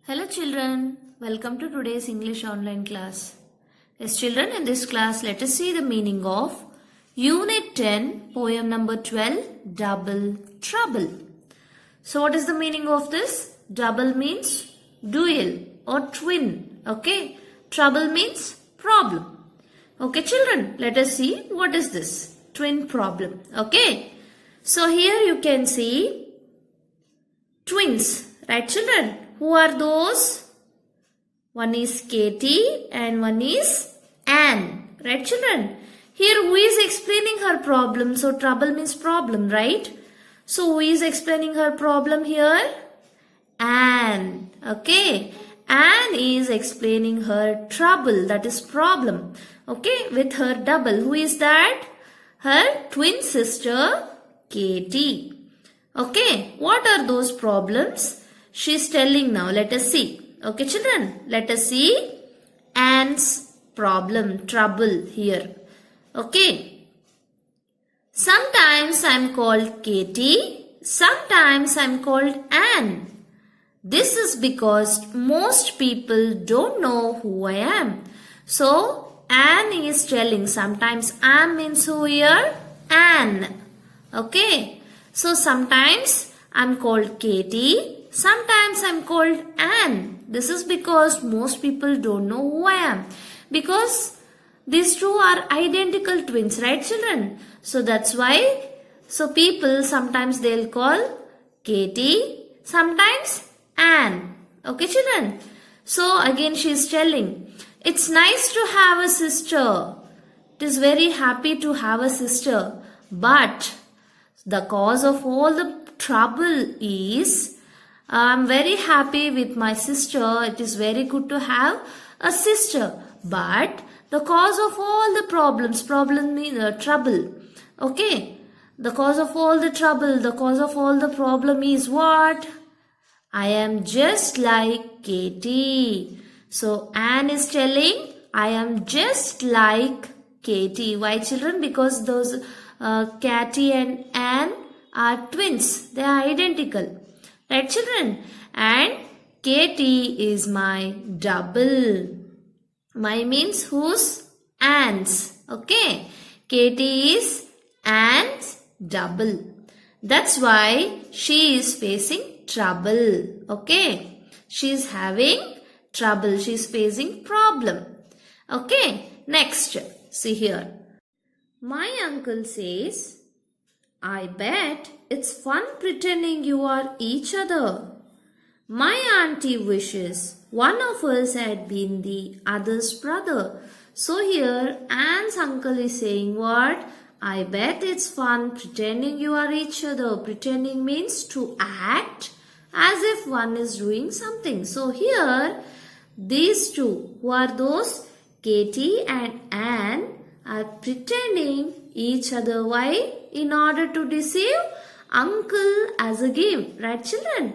Hello children, welcome to today's English online class. Yes children, in this class let us see the meaning of Unit 10, poem number 12, Double Trouble. So what is the meaning of this? Double means dual or twin, okay? Trouble means problem. Okay children, let us see what is this twin problem, okay? So here you can see twins, right children? Who are those? One is Katie and one is Anne. Right children? Here who is explaining her problem? So trouble means problem, right? So who is explaining her problem here? Anne. Okay. Anne is explaining her trouble, that is problem. Okay. With her double. Who is that? Her twin sister Katie. Okay. What are those problems? She is telling now. Let us see. Okay children. Let us see Anne's problem, trouble here. Okay. Sometimes I am called Katie. Sometimes I am called Anne. This is because most people don't know who I am. So Anne is telling sometimes Anne means who here? Anne. Okay. So sometimes I am called Katie. Sometimes I am called Anne. This is because most people don't know who I am. Because these two are identical twins, right children? So that's why, so people sometimes they'll call Katie, sometimes Anne. Okay children? So again she is telling, it's nice to have a sister. It is very happy to have a sister. But the cause of all the trouble is, I'm very happy with my sister. It is very good to have a sister. But the cause of all the problems, problem means trouble. Okay. The cause of all the trouble, the cause of all the problem is what? I am just like Katie. So Anne is telling, I am just like Katie. Why children? Because those Katie and Anne are twins. They are identical. Right children? And Katie is my double. My means whose? Anne's. Okay. Katie is Anne's double. That's why she is facing trouble. Okay. She is having trouble. She is facing problem. Okay. Next. See here. My uncle says, I bet it's fun pretending you are each other. My auntie wishes one of us had been the other's brother. So here Anne's uncle is saying what? I bet it's fun pretending you are each other. Pretending means to act as if one is doing something. So here these two, who are those? Katie and Anne are pretending each other. Why? In order to deceive uncle as a game. Right children?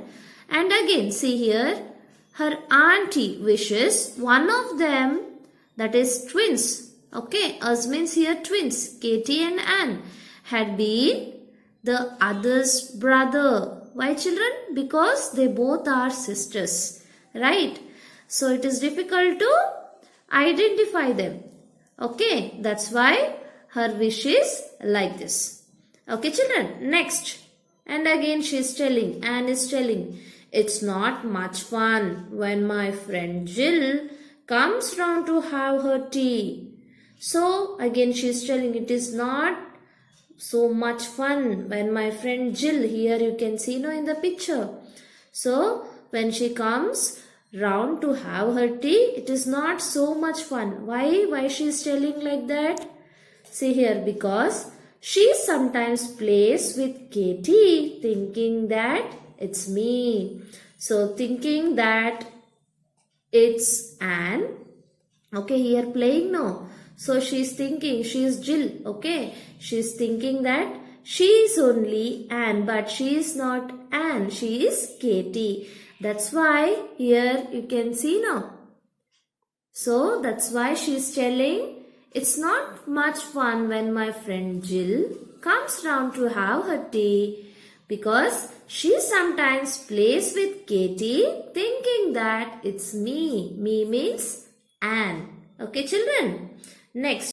And again see here, her auntie wishes one of them, that is twins. Okay, us means here twins, Katie and Anne, had been the other's brother. Why children? Because they both are sisters. Right? So it is difficult to identify them. Okay, that's why her wish is like this. Okay children, next. And again she is telling, Anne is telling, it's not much fun when my friend Jill comes round to have her tea. So again she is telling, it is not so much fun when my friend Jill, here you can see now in the picture. So when she comes round to have her tea, it is not so much fun. Why she is telling like that? See here, because she sometimes plays with Katie thinking that it's me. So thinking that it's Anne. Okay, here playing now. So she is thinking she is Jill. Okay, she is thinking that she is only Anne, but she is not Anne. She is Katie. That's why here you can see now. So that's why she is telling, it's not much fun when my friend Jill comes round to have her tea. because she sometimes plays with Katie thinking that it's me. Me means Anne. Okay, children. Next,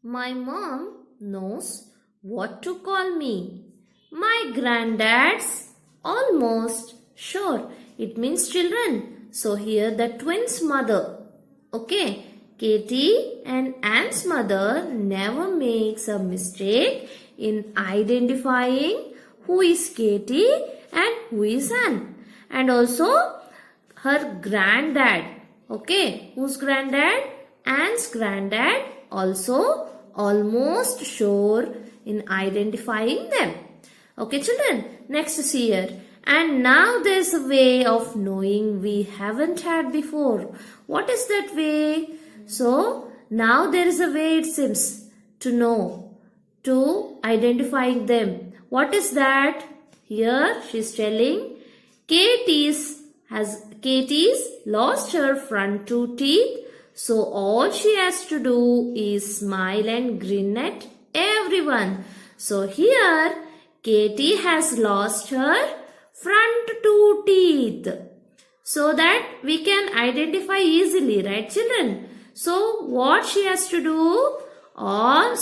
my mom knows what to call me. My granddad's almost sure. It means children. So here the twins' mother. Okay. Katie and Anne's mother never makes a mistake in identifying who is Katie and who is Anne. And also her granddad. Okay. Whose granddad? Anne's granddad also almost sure in identifying them. Okay, children. Next is here. And now there's a way of knowing we haven't had before. What is that way? So, now there is a way it seems to know, to identifying them. What is that? Here she is telling Katie's lost her front two teeth. So, all she has to do is smile and grin at everyone. So, here Katie has lost her front two teeth. So that we can identify easily, right children? So what she has to do? All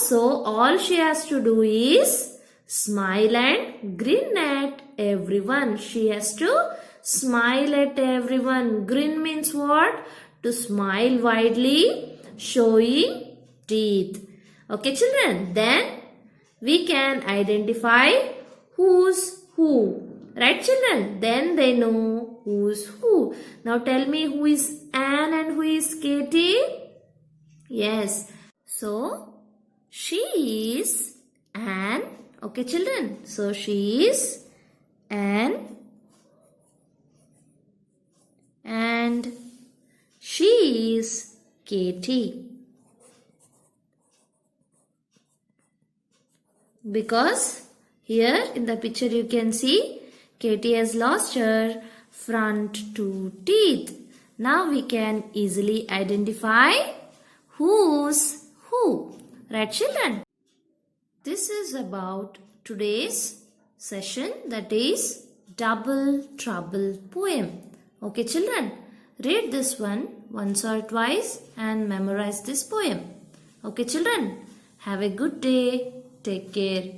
she has to do is smile and grin at everyone. She has to smile at everyone. Grin means what? To smile widely, showing teeth. Okay children, then we can identify who's who. Right children? Then they know who's who. Now tell me who is Anne and who is Katie? Yes. So, she is Anne. Okay children? So, she is Anne. And she is Katie. Because here in the picture you can see Katie has lost her front two teeth. Now we can easily identify who's who. Right children? This is about today's session, that is Double Trouble poem. Okay children? Read this one once or twice and memorize this poem. Okay children? Have a good day. Take care.